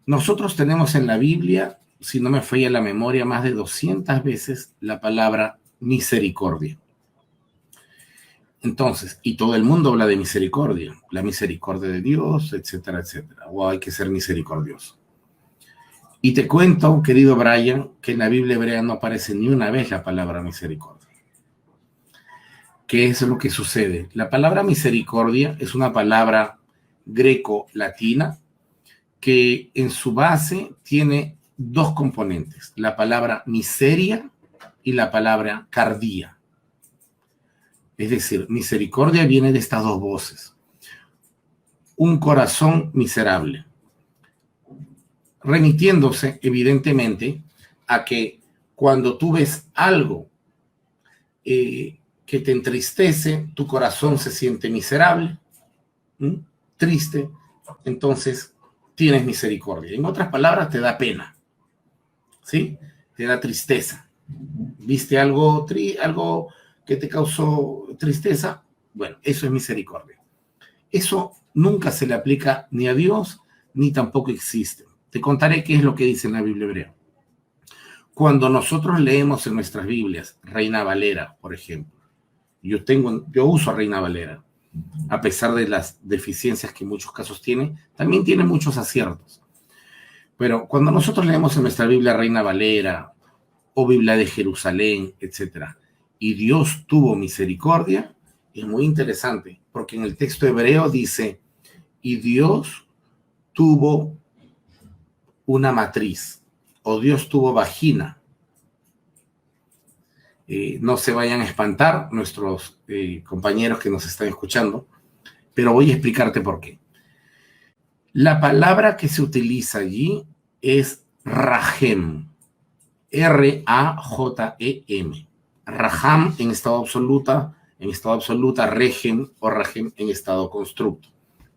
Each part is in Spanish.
Nosotros tenemos en la Biblia, si no me falla la memoria, más de 200 veces la palabra misericordia. Entonces, y todo el mundo habla de misericordia, la misericordia de Dios, etcétera, etcétera. O hay que ser misericordioso. Y te cuento, querido Brian, que en la Biblia hebrea no aparece ni una vez la palabra misericordia. ¿Qué es lo que sucede? La palabra misericordia es una palabra greco-latina que en su base tiene dos componentes, la palabra miseria y la palabra cardía. Es decir, misericordia viene de estas dos voces. Un corazón miserable, remitiéndose evidentemente a que cuando tú ves algo que te entristece, tu corazón se siente miserable, triste, entonces tienes misericordia. En otras palabras, te da pena, ¿sí? Te da tristeza. ¿Viste algo que te causó tristeza? Bueno, eso es misericordia. Eso nunca se le aplica ni a Dios, ni tampoco existe. Te contaré qué es lo que dice en la Biblia hebrea. Cuando nosotros leemos en nuestras Biblias, Reina Valera, por ejemplo, yo uso Reina Valera, a pesar de las deficiencias que en muchos casos tiene, también tiene muchos aciertos. Pero cuando nosotros leemos en nuestra Biblia Reina Valera o Biblia de Jerusalén, etcétera, y Dios tuvo misericordia, es muy interesante, porque en el texto hebreo dice, y Dios tuvo una matriz, o Dios tuvo vagina. No se vayan a espantar nuestros compañeros que nos están escuchando, pero voy a explicarte por qué. La palabra que se utiliza allí es rahem, R-A-J-E-M. Raham en estado absoluta, regem o rahem en estado constructo.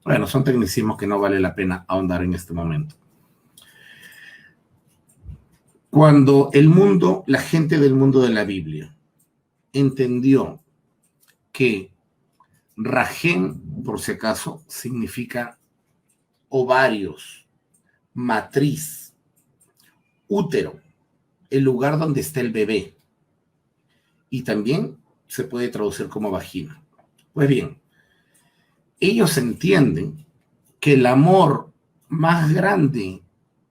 Bueno, son tecnicismos que no vale la pena ahondar en este momento. Cuando la gente del mundo de la Biblia entendió que rahem, por si acaso, significa ovarios, matriz, útero, el lugar donde está el bebé, y también se puede traducir como vagina. Pues bien, ellos entienden que el amor más grande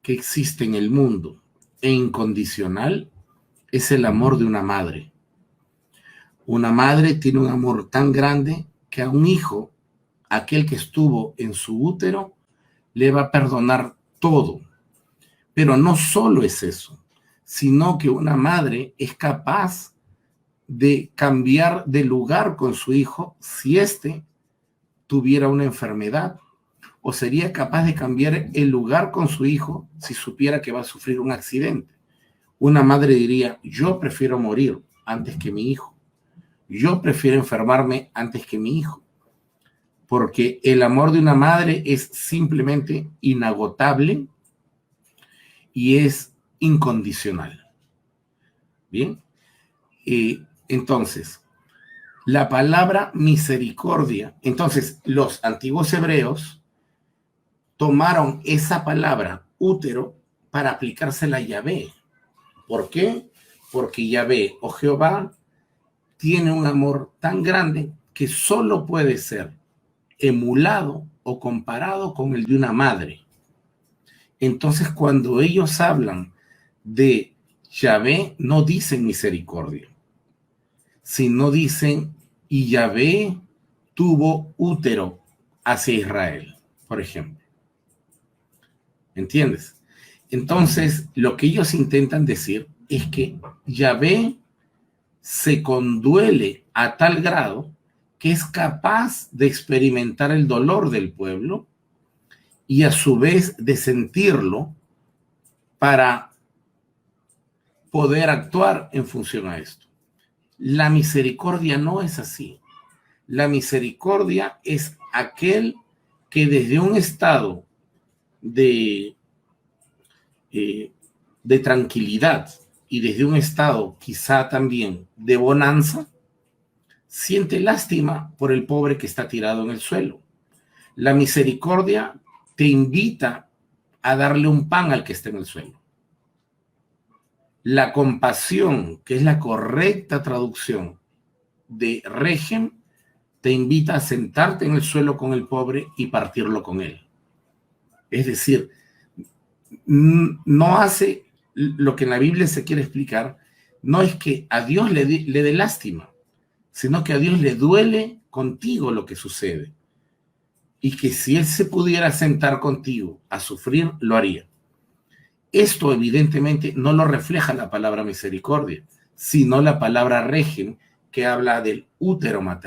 que existe en el mundo e incondicional es el amor de una madre. Una madre tiene un amor tan grande que a un hijo, aquel que estuvo en su útero, le va a perdonar todo. Pero no solo es eso, sino que una madre es capaz de cambiar de lugar con su hijo si éste tuviera una enfermedad, o sería capaz de cambiar el lugar con su hijo si supiera que va a sufrir un accidente. Una madre diría, yo prefiero morir antes que mi hijo. Yo prefiero enfermarme antes que mi hijo. Porque el amor de una madre es simplemente inagotable y es incondicional. Bien. Entonces, la palabra misericordia, entonces los antiguos hebreos tomaron esa palabra útero para aplicársela a Yahvé. ¿Por qué? Porque Yahvé o Jehová tiene un amor tan grande que solo puede ser emulado o comparado con el de una madre. Entonces, cuando ellos hablan de Yahvé, no dicen misericordia, sino dicen, y Yahvé tuvo útero hacia Israel, por ejemplo. ¿Entiendes? Entonces, lo que ellos intentan decir es que Yahvé se conduele a tal grado que es capaz de experimentar el dolor del pueblo y a su vez de sentirlo para poder actuar en función a esto. La misericordia no es así. La misericordia es aquel que desde un estado de tranquilidad y desde un estado quizá también de bonanza, siente lástima por el pobre que está tirado en el suelo. La misericordia te invita a darle un pan al que está en el suelo. La compasión, que es la correcta traducción de régimen, te invita a sentarte en el suelo con el pobre y partirlo con él. Es decir, no hace lo que en la Biblia se quiere explicar, no es que a Dios le dé lástima, sino que a Dios le duele contigo lo que sucede. Y que si Él se pudiera sentar contigo a sufrir, lo haría. Esto evidentemente no lo refleja la palabra misericordia, sino la palabra régimen, que habla del útero materno.